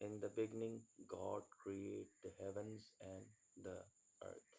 In the beginning God created the heavens and the earth.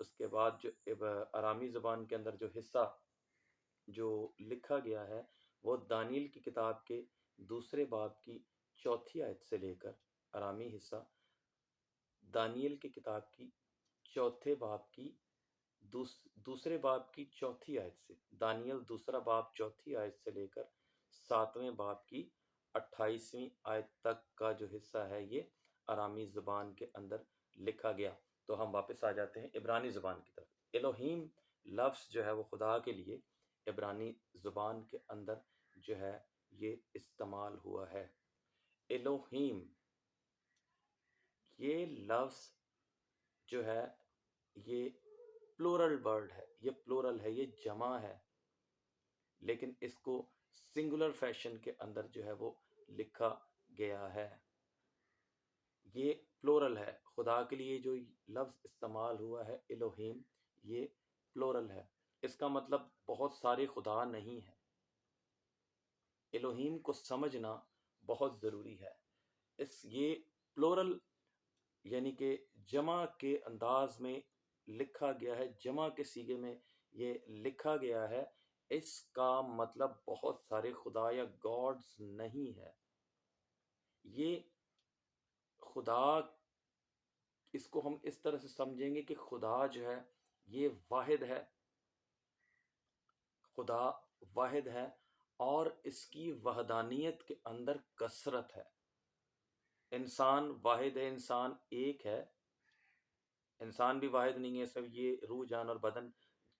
اس کے بعد جو ارامی زبان کے اندر جو حصہ جو لکھا گیا ہے وہ دانیل کی کتاب کے دوسرے باب کی چوتھی آیت سے لے کر، ارامی حصہ دانیل کی کتاب کی چوتھے باب کی دوسرے باب کی چوتھی آیت سے، دانیل دوسرا باب چوتھی آیت سے لے کر 7ویں باب کی 28ویں آیت تک کا جو حصہ ہے یہ ارامی زبان کے اندر لکھا گیا۔ تو ہم واپس آ جاتے ہیں عبرانی زبان کی طرف۔ الوہیم لفظ جو ہے وہ خدا کے لیے عبرانی زبان کے اندر جو ہے یہ استعمال ہوا ہے۔ الوہیم یہ لفظ جو ہے یہ پلورل ورڈ ہے، یہ پلورل ہے، یہ جمع ہے، لیکن اس کو سنگولر فیشن کے اندر جو ہے وہ لکھا گیا ہے۔ یہ پلورل ہے، خدا کے لیے جو لفظ استعمال ہوا ہے الوہیم، یہ پلورل ہے۔ اس کا مطلب بہت سارے خدا نہیں ہیں۔ الوہیم کو سمجھنا بہت ضروری ہے۔ یہ پلورل یعنی کہ جمع کے انداز میں لکھا گیا ہے، جمع کے صیغے میں یہ لکھا گیا ہے، اس کا مطلب بہت سارے خدا یا گاڈز نہیں ہے۔ یہ خدا، اس کو ہم اس طرح سے سمجھیں گے کہ خدا جو ہے یہ واحد ہے، خدا واحد ہے اور اس کی وحدانیت کے اندر کثرت ہے۔ انسان واحد ہے، انسان ایک ہے، انسان بھی واحد نہیں ہے، سب یہ روح جان اور بدن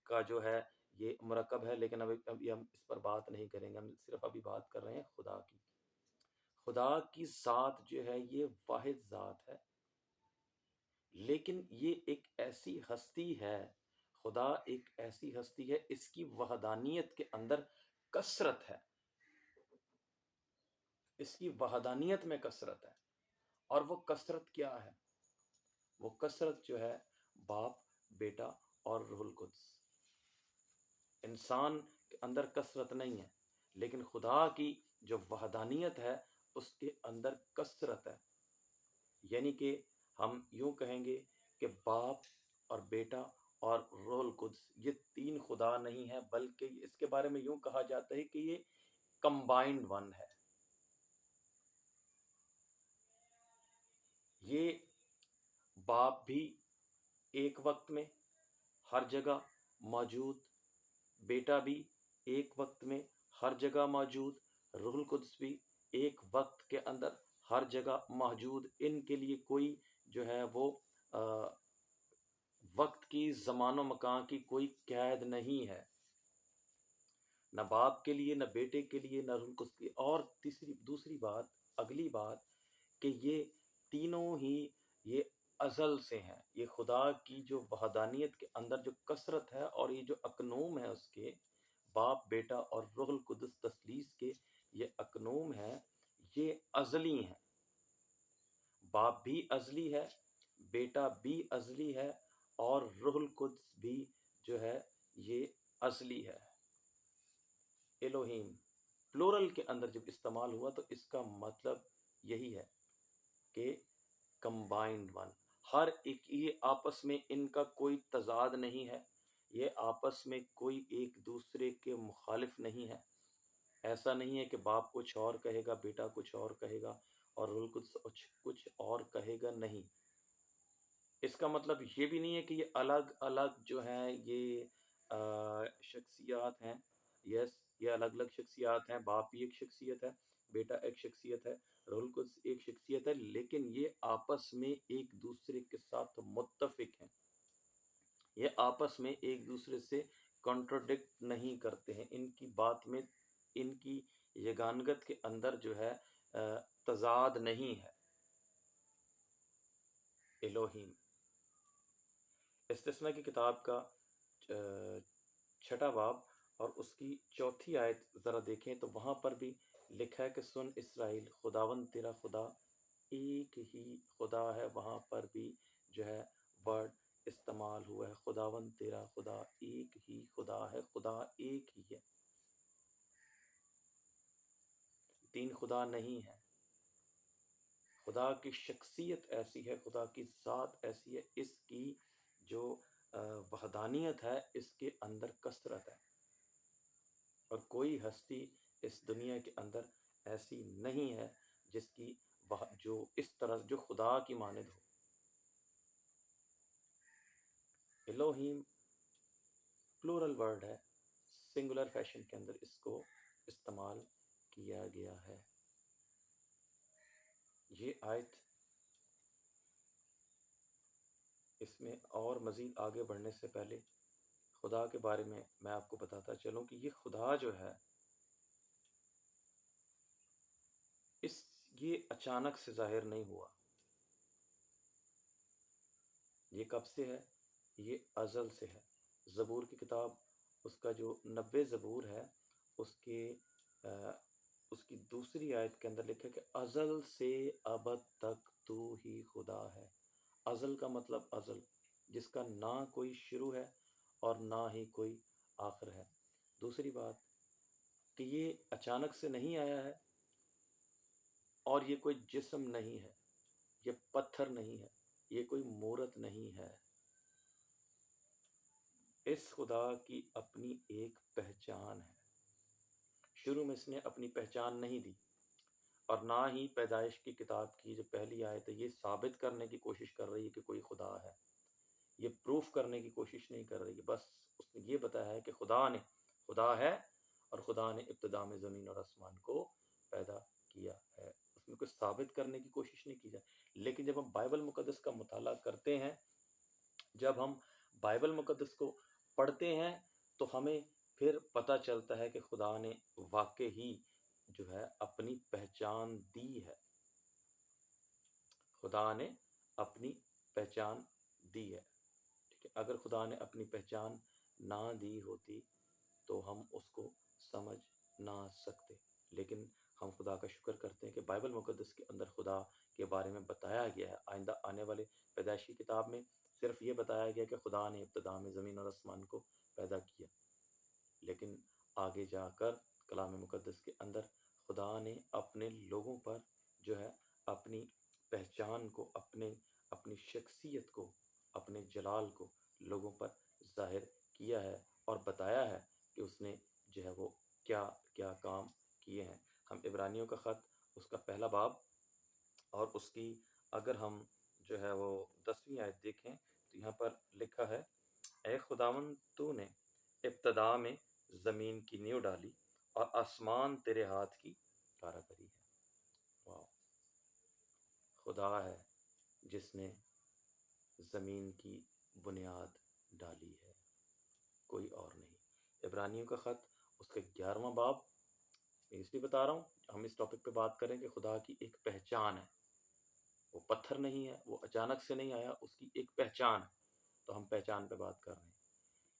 کا جو ہے یہ مرکب ہے، لیکن ابھی ہم اس پر بات نہیں کریں گے، ہم صرف ابھی بات کر رہے ہیں خدا کی۔ خدا کی ذات جو ہے یہ واحد ذات ہے، لیکن یہ ایک ایسی ہستی ہے، خدا ایک ایسی ہستی ہے، اس کی وحدانیت کے اندر کثرت ہے، اس کی وحدانیت میں کثرت ہے۔ اور وہ کثرت کیا ہے؟ وہ کثرت جو ہے باپ، بیٹا اور روح القدس۔ انسان کے اندر کثرت نہیں ہے، لیکن خدا کی جو وحدانیت ہے اس کے اندر کثرت ہے۔ یعنی کہ ہم یوں کہیں گے کہ باپ اور بیٹا اور روح القدس یہ تین خدا نہیں ہے، بلکہ اس کے بارے میں یوں کہا جاتا ہے کہ یہ کمبائنڈ ون ہے۔ یہ باپ بھی ایک وقت میں ہر جگہ موجود، بیٹا بھی ایک وقت میں ہر جگہ موجود، روح القدس بھی ایک وقت کے اندر ہر جگہ موجود۔ ان کے لیے کوئی جو ہے وہ وقت کی، زمان و مکان کی کوئی قید نہیں ہے، نہ باپ کے لیے، نہ بیٹے کے لیے، نہ روح القدس کے لیے۔ اور دوسری بات، اگلی بات کہ یہ تینوں ہی یہ ازل سے ہیں۔ یہ خدا کی جو وحدانیت کے اندر جو کثرت ہے اور یہ جو اکنوم ہے اس کے، باپ، بیٹا اور روح القدس تثلیث کے یہ اکنوم ہے، یہ ازلی ہیں۔ باپ بھی ازلی ہے، بیٹا بھی ازلی ہے اور روح القدس بھی جو ہے یہ ازلی ہے۔ الوہیم پلورل کے اندر جب استعمال ہوا تو اس کا مطلب یہی ہے کہ کمبائنڈ ون، ہر ایک، یہ آپس میں ان کا کوئی تضاد نہیں ہے، یہ آپس میں کوئی ایک دوسرے کے مخالف نہیں ہے۔ ایسا نہیں ہے کہ باپ کچھ اور کہے گا، بیٹا کچھ اور کہے گا اور روح القدس کچھ اور کہے گا، نہیں۔ اس کا مطلب یہ بھی نہیں ہے کہ یہ الگ الگ جو ہیں یہ شخصیات ہیں۔ یس، یہ الگ الگ شخصیات ہیں، باپ بھی ایک شخصیت ہے، بیٹا ایک شخصیت ہے، روح القدس ایک شخصیت ہے، لیکن یہ آپس میں ایک دوسرے کے ساتھ متفق ہیں، یہ آپس میں ایک دوسرے سے کنٹراڈکٹ نہیں کرتے ہیں، ان کی بات میں، ان کی یگانگت کے اندر جو ہے تضاد نہیں ہے۔ الوہیم استثنا کی کتاب کا 6واں باب اور اس کی 4 آیت ذرا دیکھیں تو وہاں پر بھی لکھا ہے کہ سن اسرائیل، خداوند تیرا خدا ایک ہی خدا ہے۔ وہاں پر بھی جو ہے ورڈ استعمال ہوا ہے، خداوند تیرا خدا ایک ہی خدا ہے، خدا ایک ہی ہے، تین خدا نہیں ہے۔ خدا کی شخصیت ایسی ہے، خدا کی ذات ایسی ہے، اس کی جو وحدانیت ہے اس کے اندر کثرت ہے، اور کوئی ہستی اس دنیا کے اندر ایسی نہیں ہے جس کی جو اس طرح جو خدا کی مانند ہو۔ الوہیم پلورل ورڈ ہے، سنگولر فیشن کے اندر اس کو استعمال کیا گیا ہے۔ یہ آیت، اس میں اور مزید آگے بڑھنے سے پہلے خدا کے بارے میں آپ کو بتاتا چلوں کہ یہ خدا جو ہے یہ اچانک سے ظاہر نہیں ہوا۔ یہ کب سے ہے؟ یہ ازل سے ہے۔ زبور کی کتاب، اس کا جو 90 زبور ہے، اس کی دوسری آیت کے اندر لکھا ہے کہ ازل سے ابد تک تو ہی خدا ہے۔ ازل کا مطلب ازل، جس کا نہ کوئی شروع ہے اور نہ ہی کوئی آخر ہے۔ دوسری بات کہ یہ اچانک سے نہیں آیا ہے، اور یہ کوئی جسم نہیں ہے، یہ پتھر نہیں ہے، یہ کوئی مورت نہیں ہے۔ اس خدا کی اپنی ایک پہچان ہے۔ شروع میں اس نے اپنی پہچان نہیں دی، اور نہ ہی پیدائش کی کتاب کی جو پہلی آیت ہے یہ ثابت کرنے کی کوشش کر رہی ہے کہ کوئی خدا ہے۔ یہ پروف کرنے کی کوشش نہیں کر رہی ہے، بس اس نے یہ بتایا ہے کہ خدا ہے، اور خدا نے ابتدا میں زمین اور آسمان کو پیدا کیا ہے۔ اس میں کچھ ثابت کرنے کی کوشش نہیں کی جائے۔ لیکن جب ہم بائبل مقدس کا مطالعہ کرتے ہیں، جب ہم بائبل مقدس کو پڑھتے ہیں، تو ہمیں پھر پتہ چلتا ہے کہ خدا نے واقع ہی جو ہے اپنی پہچان دی ہے۔ خدا نے اپنی پہچان دی ہے۔ ٹھیک ہے، اگر خدا نے اپنی پہچان نہ دی ہوتی تو ہم اس کو سمجھ نہ سکتے۔ لیکن ہم خدا کا شکر کرتے ہیں کہ بائبل مقدس کے اندر خدا کے بارے میں بتایا گیا ہے۔ آئندہ آنے والے پیدائشی کتاب میں صرف یہ بتایا گیا کہ خدا نے ابتدا میں زمین اور آسمان کو پیدا کیا، لیکن آگے جا کر کلام مقدس کے اندر خدا نے اپنے لوگوں پر جو ہے اپنی پہچان کو، اپنی شخصیت کو، اپنے جلال کو لوگوں پر ظاہر کیا ہے، اور بتایا ہے کہ اس نے جو ہے وہ کیا کیا کام کیے ہیں۔ ہم عبرانیوں کا خط، اس کا پہلا باب، اور اس کی اگر ہم جو ہے وہ 10ویں آیت دیکھیں تو یہاں پر لکھا ہے، اے خداوند تو نے ابتدا میں زمین کی نیو ڈالی، اور آسمان تیرے ہاتھ کی کاراگری ہے۔ واو! خدا ہے جس نے زمین کی بنیاد ڈالی ہے، کوئی اور نہیں۔ عبرانیوں کا خط، اس کا 11واں باب، اس لیے بتا رہا ہوں ہم اس ٹاپک پہ بات کریں کہ خدا کی ایک پہچان ہے، وہ پتھر نہیں ہے، وہ اچانک سے نہیں آیا، اس کی ایک پہچان ہے، تو ہم پہچان پہ بات کر رہے ہیں۔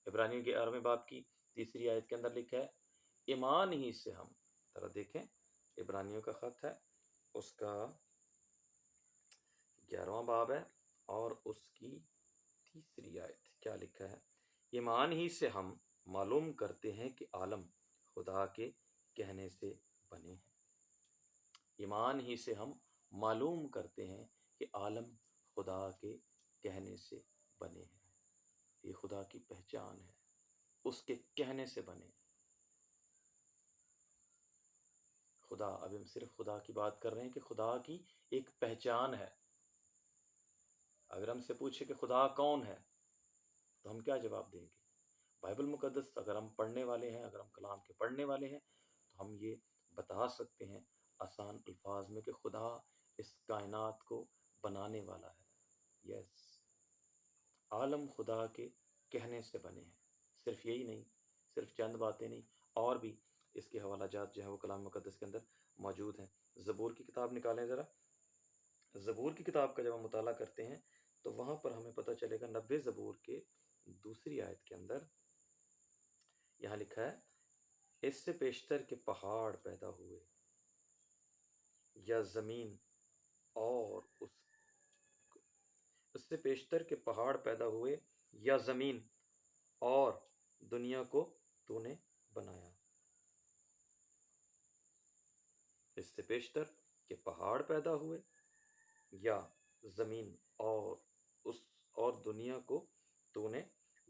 عبرانیوں کے 11ویں باب کی تیسری آیت کے اندر لکھا ہے، ایمان ہی سے ہم، ذرا دیکھیں، عبرانیوں کا خط ہے، اس کا 11واں باب ہے، اور اس کی تیسری آیت کیا لکھا ہے، ایمان ہی سے ہم معلوم کرتے ہیں کہ عالم خدا کے کہنے سے بنے ہیں۔ ایمان ہی سے ہم معلوم کرتے ہیں کہ عالم خدا کے کہنے سے بنے ہیں۔ یہ خدا کی پہچان ہے، اس کے کہنے سے بنے۔ خدا، اب ہم صرف خدا کی بات کر رہے ہیں کہ خدا کی ایک پہچان ہے۔ اگر ہم سے پوچھے کہ خدا کون ہے تو ہم کیا جواب دیں گے؟ بائبل مقدس اگر ہم پڑھنے والے ہیں، اگر ہم کلام کے پڑھنے والے ہیں، تو ہم یہ بتا سکتے ہیں آسان الفاظ میں کہ خدا اس کائنات کو بنانے والا ہے۔ یس، عالم خدا کے کہنے سے بنے ہیں۔ صرف یہی نہیں، صرف چند باتیں نہیں، اور بھی اس کے حوالہ جات جو ہے وہ کلام مقدس کے اندر موجود ہیں۔ زبور کی کتاب نکالیں ذرا۔ زبور کی کتاب کا جب ہم مطالعہ کرتے ہیں تو وہاں پر ہمیں پتہ چلے گا 90 زبور کے دوسری آیت کے اندر یہاں لکھا ہے، اس سے پیشتر کے پہاڑ پیدا ہوئے یا زمین اور اس سے پیشتر کے پہاڑ پیدا ہوئے یا زمین اور دنیا کو تو نے بنایا۔ اس سے پیشتر کے پہاڑ پیدا ہوئے یا زمین اور دنیا کو تو نے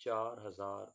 4000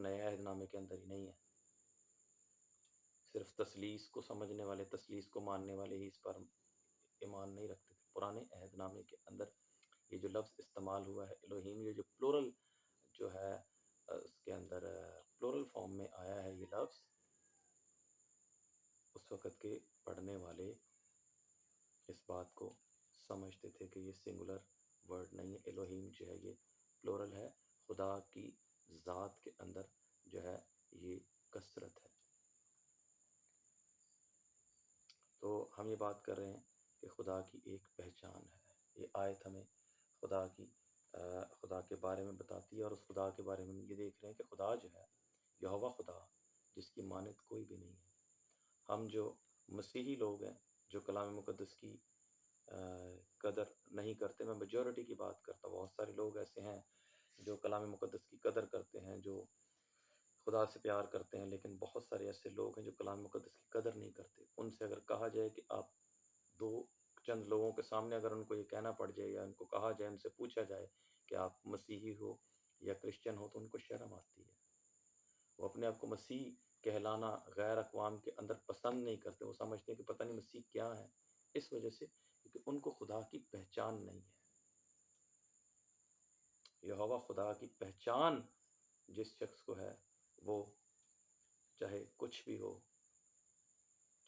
صرف نئے عہد نامے کے اندر ہی نہیں ہے، صرف تثلیث کو سمجھنے والے، تثلیث کو ماننے والے ہی اس پر ایمان نہیں رکھتے تھے۔ پرانے عہد نامے کے اندر یہ جو لفظ استعمال ہوا ہے الوہیم، یہ جو پلورل جو ہے اس کے اندر پلورل فارم میں آیا ہے یہ لفظ، اس وقت کے پڑھنے والے اس بات کو سمجھتے تھے کہ یہ سنگولر ورڈ نہیں ہے، الوہیم جو ہے یہ پلورل ہے، خدا کی ذات کے اندر جو ہے یہ کثرت ہے۔ تو ہم یہ بات کر رہے ہیں کہ خدا کی ایک پہچان ہے۔ یہ آیت ہمیں خدا کے بارے میں بتاتی ہے، اور اس خدا کے بارے میں ہم یہ دیکھ رہے ہیں کہ خدا جو ہے یہوہ خدا، جس کی مانند کوئی بھی نہیں ہے۔ ہم جو مسیحی لوگ ہیں جو کلام مقدس کی قدر نہیں کرتے، میں میجورٹی کی بات کرتا ہوں، بہت سارے لوگ ایسے ہیں جو کلام مقدس کی قدر کرتے ہیں، جو خدا سے پیار کرتے ہیں، لیکن بہت سارے ایسے لوگ ہیں جو کلام مقدس کی قدر نہیں کرتے۔ ان سے اگر کہا جائے کہ آپ دو چند لوگوں کے سامنے اگر ان کو یہ کہنا پڑ جائے یا ان کو کہا جائے، ان سے پوچھا جائے کہ آپ مسیحی ہو یا کرسچن ہو، تو ان کو شرم آتی ہے۔ وہ اپنے آپ کو مسیح کہلانا غیر اقوام کے اندر پسند نہیں کرتے، وہ سمجھتے ہیں کہ پتہ نہیں مسیح کیا ہے، اس وجہ سے کیونکہ ان کو خدا کی پہچان نہیں ہے۔ یہوہ خدا کی پہچان جس شخص کو ہے، وہ چاہے کچھ بھی ہو،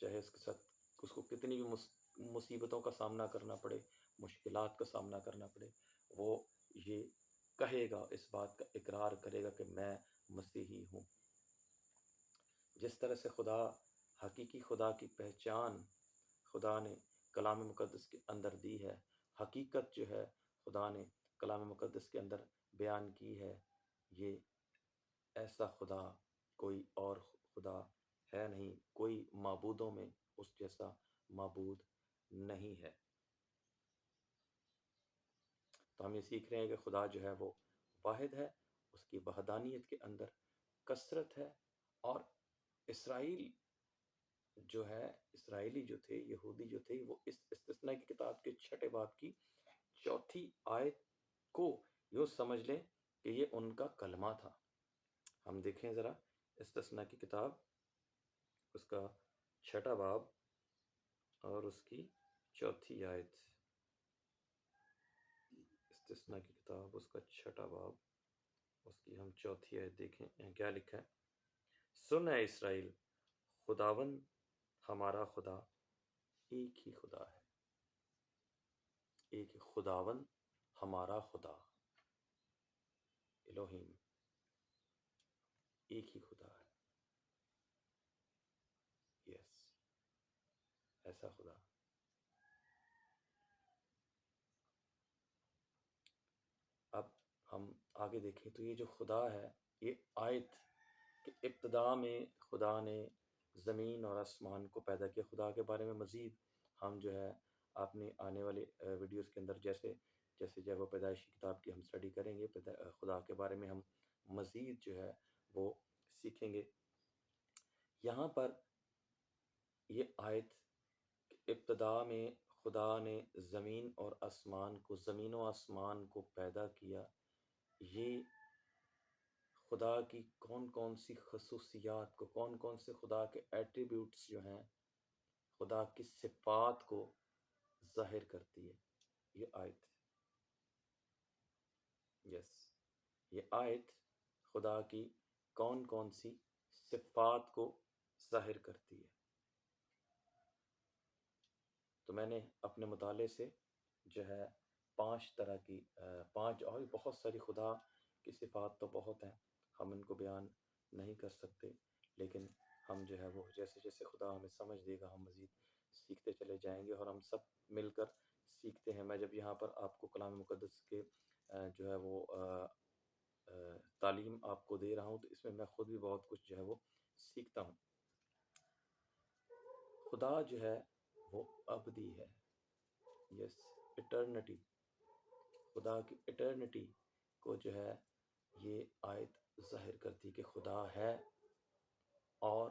چاہے اس کے ساتھ اس کو کتنی بھی مصیبتوں کا سامنا کرنا پڑے، مشکلات کا سامنا کرنا پڑے، وہ یہ کہے گا، اس بات کا اقرار کرے گا کہ میں مسیحی ہوں۔ جس طرح سے خدا، حقیقی خدا کی پہچان خدا نے کلام مقدس کے اندر دی ہے، حقیقت جو ہے خدا نے کلام مقدس کے اندر بیان کی ہے، یہ ایسا خدا کوئی اور خدا ہے نہیں، کوئی معبودوں میں اس جیسا معبود نہیں ہے۔ تو ہم یہ سیکھ رہے ہیں کہ خدا جو ہے وہ واحد ہے، اس کی وحدانیت کے اندر کثرت ہے، اور اسرائیلی جو تھے، یہودی جو تھے، وہ اس استثناء کی کتاب کے 6 باب کی 4 آیت کو یوں سمجھ لیں کہ یہ ان کا کلمہ تھا۔ ہم دیکھیں ذرا استثناء کی کتاب، اس کا 6 باب اور اس کی 4 آیت۔ استثناء کی کتاب، اس کا 6 باب، اس کی ہم 4 آیت دیکھیں، یہاں کیا لکھا ہے؟ سن اے اسرائیل، خداوند ہمارا خدا ایک ہی خدا ہے، ایک خداوند ہمارا خدا، الوہیم، ایک ہی خدا ہے، یس، ایسا خدا۔ اب ہم آگے دیکھیں تو یہ جو خدا ہے، یہ آیت کہ ابتدا میں خدا نے زمین اور آسمان کو پیدا کیا۔ خدا کے بارے میں مزید ہم جو ہے اپنے آنے والے ویڈیوز کے اندر جیسے جب وہ پیدائش کی کتاب کی ہم اسٹڈی کریں گے، خدا کے بارے میں ہم مزید جو ہے وہ سیکھیں گے۔ یہاں پر یہ آیت کہ ابتدا میں خدا نے زمین اور آسمان کو پیدا کیا، یہ خدا کی کون کون سی خصوصیات کو، کون کون سے خدا کے ایٹریبیوٹس جو ہیں، خدا کی صفات کو ظاہر کرتی ہے یہ آیت۔ یہ آیت خدا کی کون کون سی صفات کو ظاہر کرتی ہے۔ تو میں نے اپنے مطالعے سے جو ہے 5 طرح کی 5 اور بہت ساری خدا کی صفات تو بہت ہیں، ہم ان کو بیان نہیں کر سکتے، لیکن ہم جو ہے وہ جیسے جیسے خدا ہمیں سمجھ دے گا ہم مزید سیکھتے چلے جائیں گے، اور ہم سب مل کر سیکھتے ہیں۔ میں جب یہاں پر آپ کو کلام مقدس کے جو ہے وہ تعلیم آپ کو دے رہا ہوں، تو اس میں خود بھی بہت کچھ جو ہے وہ سیکھتا ہوں۔ خدا جو ہے وہ ابدی ہے، یس، ایٹرنٹی، خدا کی ایٹرنٹی کو جو ہے یہ آیت ظاہر کرتی کہ خدا ہے، اور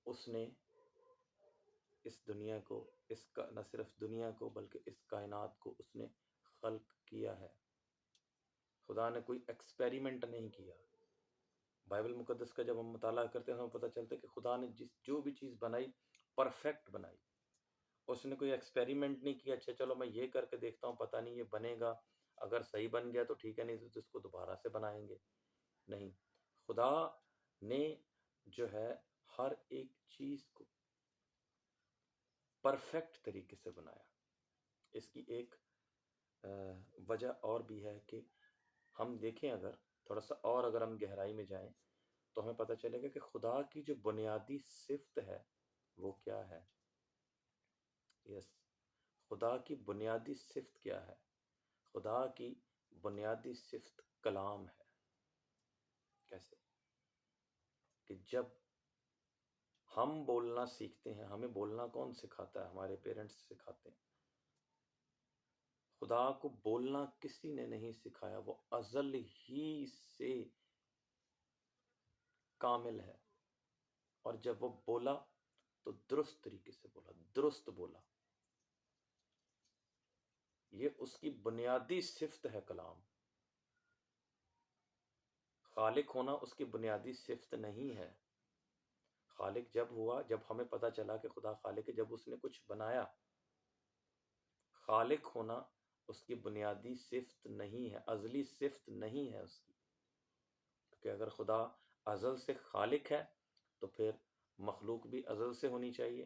اس نے اس دنیا کو، نہ صرف دنیا کو بلکہ اس کائنات کو اس نے خلق کیا ہے۔ خدا نے کوئی ایکسپیریمنٹ نہیں کیا، بائبل مقدس کا جب ہم مطالعہ کرتے ہیں ہمیں پتہ چلتا ہے کہ خدا نے جو بھی چیز بنائی پرفیکٹ بنائی. اس نے کوئی ایکسپیریمنٹ نہیں کیا اچھا چلو میں یہ کر کے دیکھتا ہوں پتہ نہیں یہ بنے گا، اگر صحیح بن گیا تو ٹھیک ہے، نہیں تو اس کو دوبارہ سے بنائیں گے. نہیں، خدا نے جو ہے ہر ایک چیز کو پرفیکٹ طریقے سے بنایا. اس کی ایک وجہ اور بھی ہے کہ ہم دیکھیں اگر تھوڑا سا اور اگر ہم گہرائی میں جائیں تو ہمیں پتہ چلے گا کہ خدا کی جو بنیادی صفت ہے وہ کیا ہے. یس، خدا کی بنیادی صفت کیا ہے؟ خدا کی بنیادی صفت کلام ہے. کیسے؟ کہ جب ہم بولنا سیکھتے ہیں، ہمیں بولنا کون سکھاتا ہے؟ ہمارے پیرنٹس سکھاتے ہیں. خدا کو بولنا کسی نے نہیں سکھایا، وہ ازل ہی سے کامل ہے، اور جب وہ بولا تو درست طریقے سے بولا، درست بولا. یہ اس کی بنیادی صفت ہے کلام. خالق ہونا اس کی بنیادی صفت نہیں ہے. خالق جب ہوا، جب ہمیں پتہ چلا کہ خدا خالق ہے، جب اس نے کچھ بنایا. خالق ہونا اس کی بنیادی صفت نہیں ہے، ازلی صفت نہیں ہے اس کی. کہ اگر خدا ازل سے خالق ہے تو پھر مخلوق بھی ازل سے ہونی چاہیے،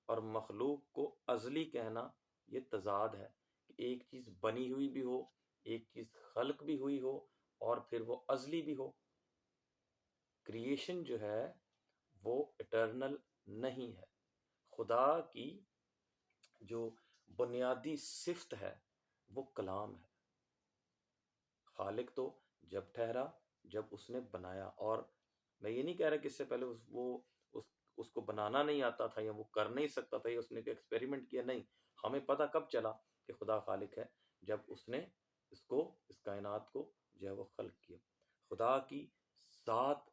اور مخلوق کو ازلی کہنا یہ تضاد ہے کہ ایک چیز بنی ہوئی بھی ہو، ایک چیز خلق بھی ہوئی ہو، اور پھر وہ ازلی بھی ہو. کریشن جو ہے وہ اٹرنل نہیں ہے. خدا کی جو بنیادی صفت ہے وہ کلام ہے. خالق تو جب ٹھہرا جب اس نے بنایا، اور میں یہ نہیں کہہ رہا کہ اس سے پہلے اس کو بنانا نہیں آتا تھا یا وہ کر نہیں سکتا تھا یا اس نے کوئی ایکسپیریمنٹ کیا. نہیں، ہمیں پتہ کب چلا کہ خدا خالق ہے؟ جب اس نے اس کائنات کو جو ہے وہ خلق کیا. خدا کی ذات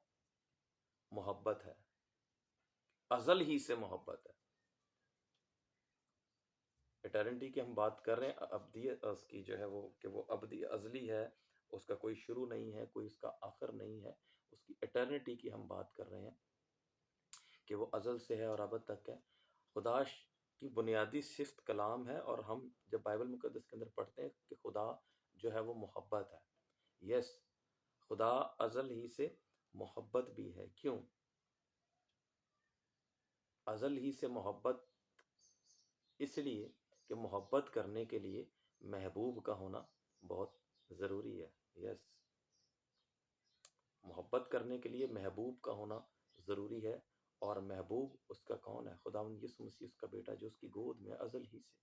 محبت ہے، ازل ہی سے محبت ہے. اٹرنٹی کی ہم بات کر رہے ہیں، ابدیت اس کی جو ہے وہ کہ وہ ابدی ازلی ہے، اس کا کوئی شروع نہیں ہے، کوئی اس کا آخر نہیں ہے. اس کی اٹرنٹی کی ہم بات کر رہے ہیں کہ وہ ازل سے ہے اور ابد تک ہے. خدا کی بنیادی صفت کلام ہے، اور ہم جب بائبل مقدس کے اندر پڑھتے ہیں کہ خدا جو ہے وہ محبت ہے. یس، خدا ازل ہی سے محبت بھی ہے. کیوں ازل ہی سے محبت؟ اس لیے کہ محبت کرنے کے لیے محبوب کا ہونا بہت ضروری ہے. یس، محبت کرنے کے لیے محبوب کا ہونا ضروری ہے، اور محبوب اس کا کون ہے؟ خداوند یسوع مسیح اس کا بیٹا، جو اس کی گود میں ازل ہی سے.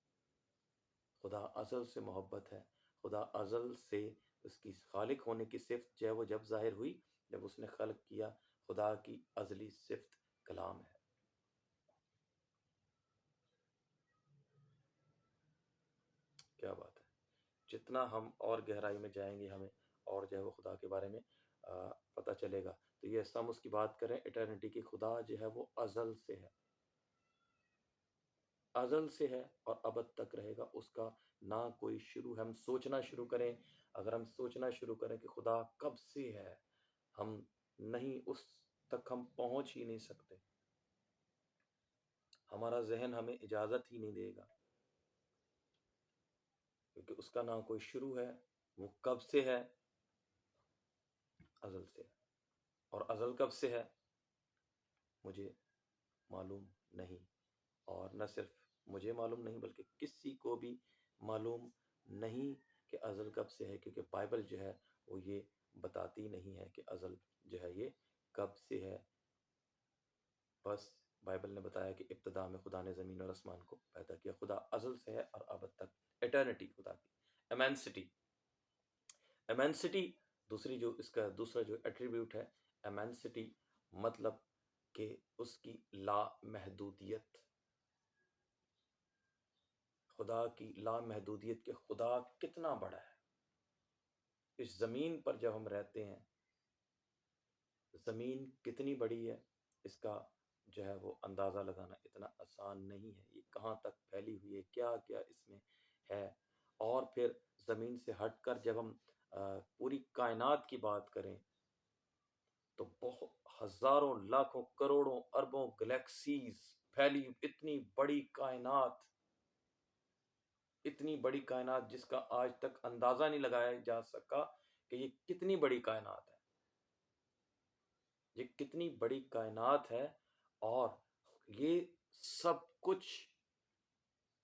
خدا ازل سے محبت ہے. خدا ازل سے اس کی خالق ہونے کی صفت جو ہے وہ جب ظاہر ہوئی جب اس نے خلق کیا. خدا کی ازلی صفت کلام ہے. کیا بات ہے! جتنا ہم اور گہرائی میں جائیں گے ہمیں اور جو ہے وہ خدا کے بارے میں پتہ چلے گا. تو یہ ہم اس کی بات کریں اٹرنٹی کی. خدا جو ہے وہ ازل سے ہے، ازل سے ہے اور ابد تک رہے گا. اس کا نہ کوئی شروع ہے. ہم سوچنا شروع کریں، اگر ہم سوچنا شروع کریں کہ خدا کب سے ہے، ہم نہیں، اس تک ہم پہنچ ہی نہیں سکتے. ہمارا ذہن ہمیں اجازت ہی نہیں دے گا، کیونکہ اس کا نہ کوئی شروع ہے. وہ کب سے ہے؟ ازل سے. اور ازل کب سے ہے؟ مجھے معلوم نہیں، اور نہ صرف مجھے معلوم نہیں بلکہ کسی کو بھی معلوم نہیں کہ ازل کب سے ہے، کیونکہ بائبل جو ہے وہ یہ بتاتی نہیں ہے کہ ازل جو ہے یہ کب سے ہے. بس بائبل نے بتایا کہ ابتدا میں خدا نے زمین اور آسمان کو پیدا کیا. خدا ازل سے ہے اور ابد تک. ایٹرنٹی خدا کی. ایمینسٹی. ایمینسٹی دوسری جو اس کا دوسرا جو ایٹریبیوٹ ہے، ایمینسٹی مطلب کہ اس کی لا محدودیت. خدا کی لا محدودیت، کہ خدا کتنا بڑا ہے. اس زمین پر جب ہم رہتے ہیں، زمین کتنی بڑی ہے اس کا جو ہے وہ اندازہ لگانا اتنا آسان نہیں ہے. یہ کہاں تک پھیلی ہوئی ہے، کیا کیا اس میں ہے. اور پھر زمین سے ہٹ کر جب ہم پوری کائنات کی بات کریں تو بہت ہزاروں لاکھوں کروڑوں اربوں گلیکسیز پھیلی اتنی بڑی کائنات جس کا آج تک اندازہ نہیں لگایا جا سکا کہ یہ کتنی بڑی کائنات ہے، یہ کتنی بڑی کائنات ہے۔ اور یہ سب کچھ،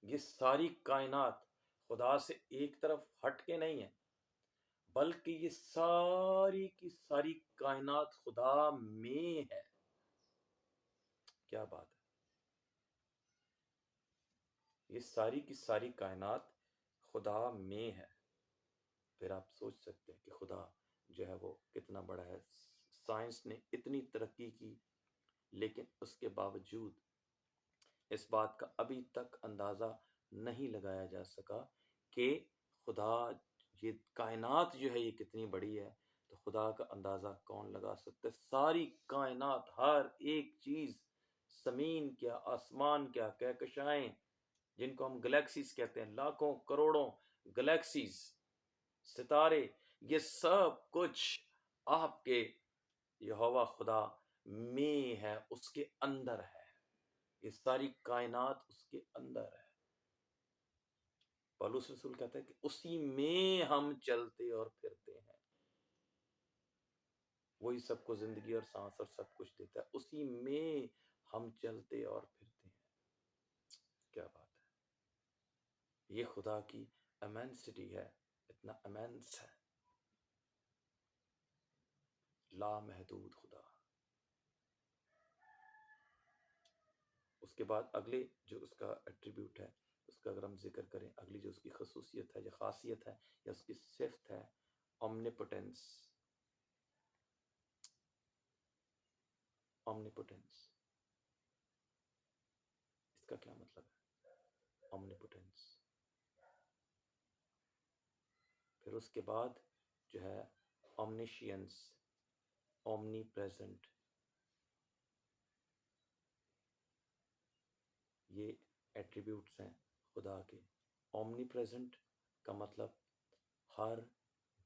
یہ ساری کائنات خدا سے ایک طرف ہٹ کے نہیں ہے، بلکہ یہ ساری کی ساری کائنات خدا میں ہے۔ کیا بات ہے! یہ ساری کی ساری کائنات خدا میں ہے۔ پھر آپ سوچ سکتے ہیں کہ خدا جو ہے وہ کتنا بڑا ہے۔ سائنس نے اتنی ترقی کی، لیکن اس کے باوجود اس بات کا ابھی تک اندازہ نہیں لگایا جا سکا کہ خدا، یہ کائنات جو ہے یہ کتنی بڑی ہے۔ تو خدا کا اندازہ کون لگا سکتا ہے؟ ساری کائنات، ہر ایک چیز، زمین کیا، آسمان کیا، کہکشائیں جن کو ہم گلیکسیز کہتے ہیں، لاکھوں کروڑوں گلیکسیز، ستارے، یہ سب کچھ آپ کے یہوہ خدا میں ہے، اس کے اندر ہے۔ یہ ساری کائنات اس کے اندر ہے۔ پولس رسول کہتا ہے کہ اسی میں ہم چلتے اور پھرتے ہیں۔ وہی سب کو زندگی اور سانس اور سب کچھ دیتا ہے، اسی میں ہم چلتے اور پھرتے ہیں۔ کیا بات ہے! یہ خدا کی امینسٹی ہے، اتنا امینس ہے، لامحدود خدا۔ اس کے بعد اگلے جو اس کا ایٹریبیوٹ ہے، اس کا اگر ہم ذکر کریں، اگلی جو اس کی خصوصیت ہے یا خاصیت ہے یا اس کی صفت ہے، اومنیپوٹنس۔ اومنیپوٹنس، اس کا کیا مطلب ہے؟ اومنیپوٹنس۔ پھر اس کے بعد جو ہے اومنیشینس، اومنی پریزنٹ۔ یہ ایٹریبیوٹس ہیں خدا کے۔ اومنی پریزنٹ کا مطلب ہر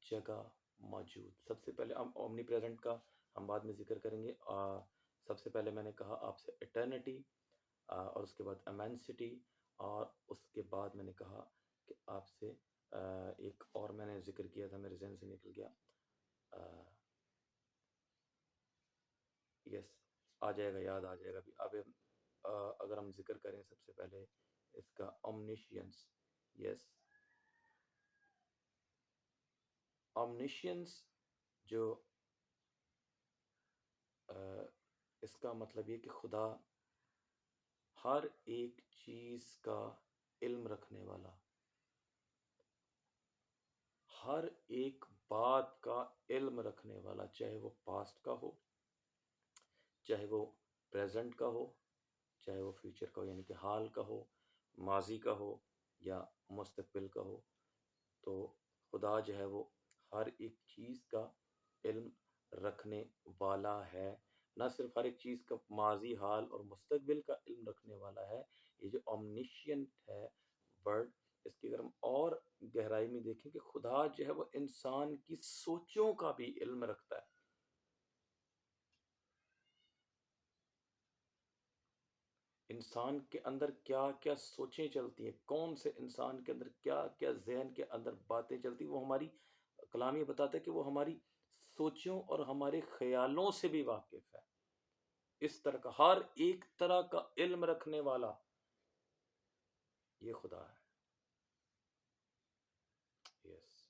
جگہ موجود۔ سب سے پہلے ہم اومنی پریزنٹ کا ہم بعد میں ذکر کریں گے۔ سب سے پہلے میں نے کہا آپ سے ایٹرنٹی، اور اس کے بعد امینسٹی، اور اس کے بعد میں نے کہا کہ آپ سے ایک اور میں نے ذکر کیا تھا، میرے ذہن سے نکل گیا، یس آ جائے گا، یاد آ جائے گا بھی۔ اب اگر ہم ذکر کریں سب سے پہلے اس کا اومنیشینس، یس اومنیشینس، جو اس کا مطلب یہ کہ خدا ہر ایک چیز کا علم رکھنے والا، ہر ایک بات کا علم رکھنے والا، چاہے وہ پاسٹ کا ہو، چاہے وہ پریزنٹ کا ہو، چاہے وہ فیوچر کا ہو، یعنی کہ حال کا ہو، ماضی کا ہو یا مستقبل کا ہو۔ تو خدا جو ہے وہ ہر ایک چیز کا علم رکھنے والا ہے۔ نہ صرف ہر ایک چیز کا ماضی، حال اور مستقبل کا علم رکھنے والا ہے۔ یہ جو اومنیشینٹ ہے ورڈ، اس کی اگر ہم اور گہرائی میں دیکھیں کہ خدا جو ہے وہ انسان کی سوچوں کا بھی علم رکھتا ہے۔ انسان کے اندر کیا کیا سوچیں چلتی ہیں، کون سے انسان کے اندر کیا کیا ذہن کے اندر باتیں چلتی ہیں، وہ ہماری کلام یہ بتاتا ہے کہ وہ ہماری سوچوں اور ہمارے خیالوں سے بھی واقف ہے۔ اس طرح کا ہر ایک طرح کا علم رکھنے والا یہ خدا ہے۔ یس،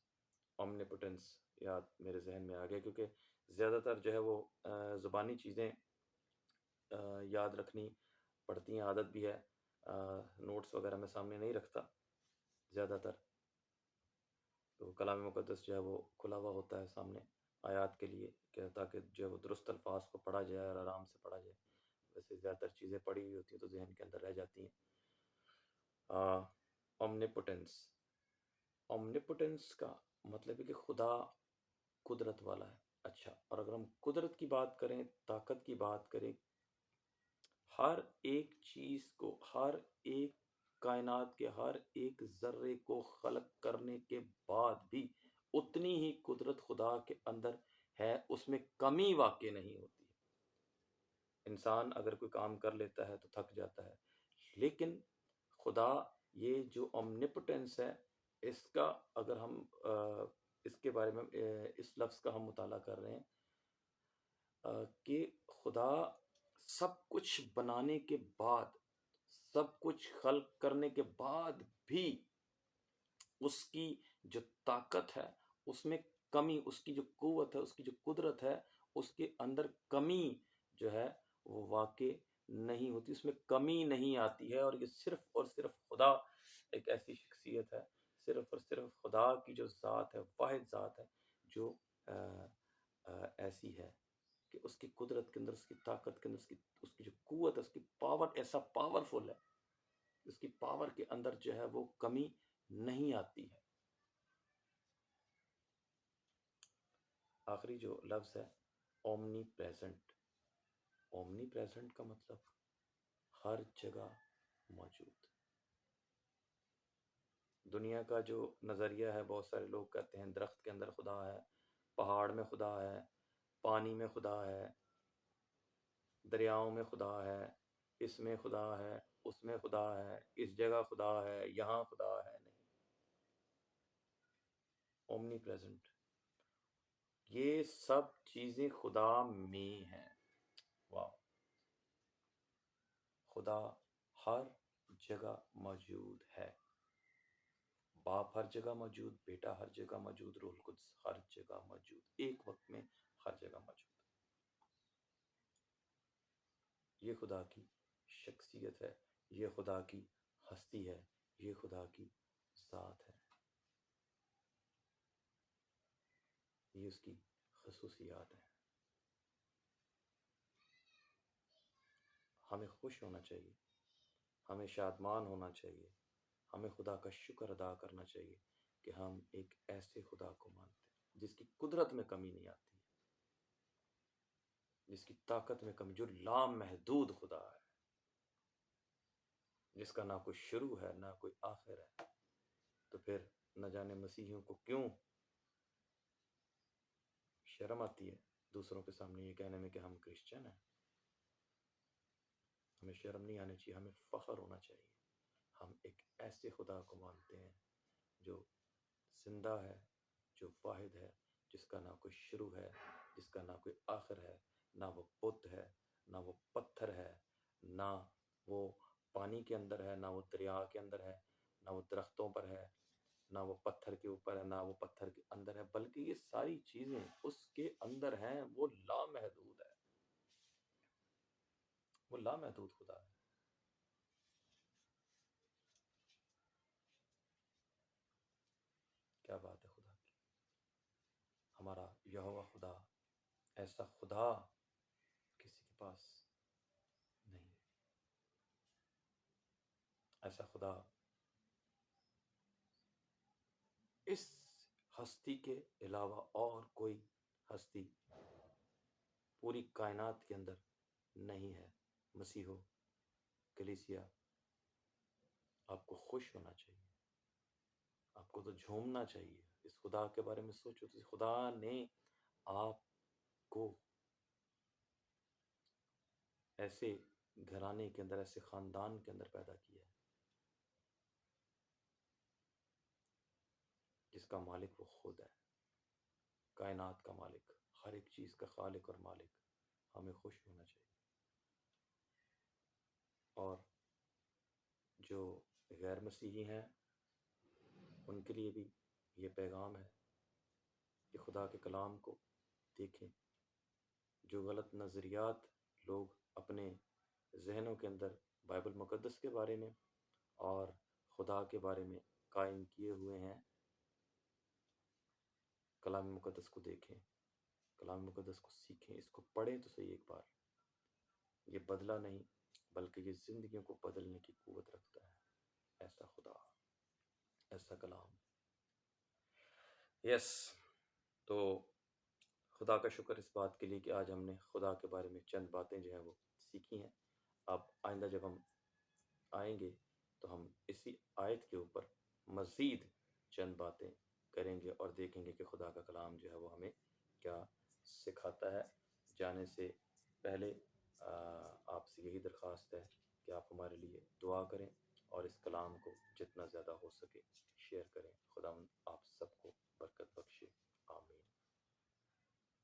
اومنیپوٹنس یاد میرے ذہن میں آ گیا، کیونکہ زیادہ تر جو ہے وہ زبانی چیزیں یاد رکھنی پڑتی ہیں، عادت بھی ہے، نوٹس وغیرہ میں سامنے نہیں رکھتا زیادہ تر، تو کلام مقدس جو ہے وہ کھلا ہوا ہوتا ہے سامنے آیات کے لیے، کہ تاکہ جو ہے وہ درست الفاظ کو پڑھا جائے اور آرام سے پڑھا جائے۔ ویسے زیادہ تر چیزیں پڑھی ہوئی ہوتی ہیں تو ذہن کے اندر رہ جاتی ہیں۔ اومنیپوٹنس، اومنیپوٹنس کا مطلب ہے کہ خدا قدرت والا ہے۔ اچھا، اور اگر ہم قدرت کی بات کریں، طاقت کی بات کریں، ہر ایک چیز کو، ہر ایک کائنات کے ہر ایک ذرے کو خلق کرنے کے بعد بھی اتنی ہی قدرت خدا کے اندر ہے اس میں کمی واقع نہیں ہوتی ہے۔ انسان اگر کوئی کام کر لیتا ہے تو تھک جاتا ہے، لیکن خدا یہ جو اومنیپوٹینس ہے، اس کا اگر ہم اس کے بارے میں اس لفظ کا ہم مطالعہ کر رہے ہیں کہ خدا سب کچھ بنانے کے بعد، سب کچھ خلق کرنے کے بعد بھی اس کی جو طاقت ہے اس میں کمی، اس کی جو قوت ہے، اس کی جو قدرت ہے، اس کے اندر کمی جو ہے وہ واقع نہیں ہوتی، اس میں کمی نہیں آتی ہے۔ اور یہ صرف اور صرف خدا ایک ایسی شخصیت ہے، صرف اور صرف خدا کی جو ذات ہے، واحد ذات ہے، جو ایسی ہے کہ اس کی قدرت کے اندر، اس کی طاقت کے اندر، اس کی جو قوت ہے، اس کی پاور ایسا پاورفل ہے، اس کی پاور کے اندر جو ہے وہ کمی نہیں آتی ہے۔ آخری جو لفظ ہے اومنی پریزنٹ، اومنی پریزنٹ کا مطلب ہر جگہ موجود۔ دنیا کا جو نظریہ ہے، بہت سارے لوگ کہتے ہیں درخت کے اندر خدا ہے، پہاڑ میں خدا ہے، پانی میں خدا ہے، دریاؤں میں خدا ہے، اس میں خدا ہے، اس میں خدا ہے، اس جگہ خدا ہے، یہاں خدا ہے۔ نہیں، اومنی پریزنٹ، یہ سب چیزیں خدا میں ہیں۔ واہ، خدا ہر جگہ موجود ہے، باپ ہر جگہ موجود، بیٹا ہر جگہ موجود، روح القدس ہر جگہ موجود، ایک وقت میں ہر جگہ موجود۔ یہ خدا کی شخصیت ہے، یہ خدا کی ہستی ہے، یہ خدا کی ذات ہے، یہ اس کی خصوصیات ہیں۔ ہمیں خوش ہونا چاہیے، ہمیں شادمان ہونا چاہیے، ہمیں خدا کا شکر ادا کرنا چاہیے کہ ہم ایک ایسے خدا کو مانتے ہیں جس کی قدرت میں کمی نہیں آتی، جس کی طاقت میں کمی، جو لامحدود خدا ہے، جس کا نہ کوئی شروع ہے نہ کوئی آخر ہے۔ تو پھر نہ جانے مسیحیوں کو کیوں شرم آتی ہے دوسروں کے سامنے یہ کہنے میں کہ ہم کرسچن ہیں۔ ہمیں شرم نہیں آنی چاہیے، ہمیں فخر ہونا چاہیے۔ ہم ایک ایسے خدا کو مانتے ہیں جو زندہ ہے، جو واحد ہے، جس کا نہ کوئی شروع ہے، جس کا نہ کوئی آخر ہے، نہ وہ بت ہے، نہ وہ پتھر ہے، نہ وہ پانی کے اندر ہے، نہ وہ دریا کے اندر ہے، نہ وہ درختوں پر ہے، نہ وہ پتھر کے اوپر ہے، نہ وہ پتھر کے اندر ہے، بلکہ یہ ساری چیزیں اس کے اندر ہیں۔ وہ لامحدود ہے، وہ لامحدود خدا ہے۔ کیا بات ہے خدا کی! ہمارا یہوہ خدا، ایسا خدا کسی کے پاس نہیں، ایسا خدا اس ہستی کے علاوہ اور کوئی ہستی پوری کائنات کے اندر نہیں ہے۔ مسیحو، کلیسیا، آپ کو خوش ہونا چاہیے، آپ کو تو جھومنا چاہیے۔ اس خدا کے بارے میں سوچو تو خدا نے آپ کو ایسے گھرانے کے اندر، ایسے خاندان کے اندر پیدا کیا ہے جس کا مالک وہ خود ہے، کائنات کا مالک، ہر ایک چیز کا خالق اور مالک۔ ہمیں خوش ہونا چاہیے۔ اور جو غیر مسیحی ہیں ان کے لیے بھی یہ پیغام ہے کہ خدا کے کلام کو دیکھیں۔ جو غلط نظریات لوگ اپنے ذہنوں کے اندر بائبل مقدس کے بارے میں اور خدا کے بارے میں قائم کیے ہوئے ہیں، کلام مقدس کو دیکھیں، کلام مقدس کو سیکھیں، اس کو پڑھیں تو صحیح ایک بار۔ یہ بدلہ نہیں بلکہ یہ زندگیوں کو بدلنے کی قوت رکھتا ہے۔ ایسا خدا، ایسا کلام، یس۔ تو خدا کا شکر اس بات کے لیے کہ آج ہم نے خدا کے بارے میں چند باتیں جو ہیں وہ سیکھی ہیں۔ اب آئندہ جب ہم آئیں گے تو ہم اسی آیت کے اوپر مزید چند باتیں کریں گے اور دیکھیں گے کہ خدا کا کلام جو ہے وہ ہمیں کیا سکھاتا ہے۔ جانے سے پہلے آپ سے یہی درخواست ہے کہ آپ ہمارے لیے دعا کریں اور اس کلام کو جتنا زیادہ ہو سکے شیئر کریں۔ خدا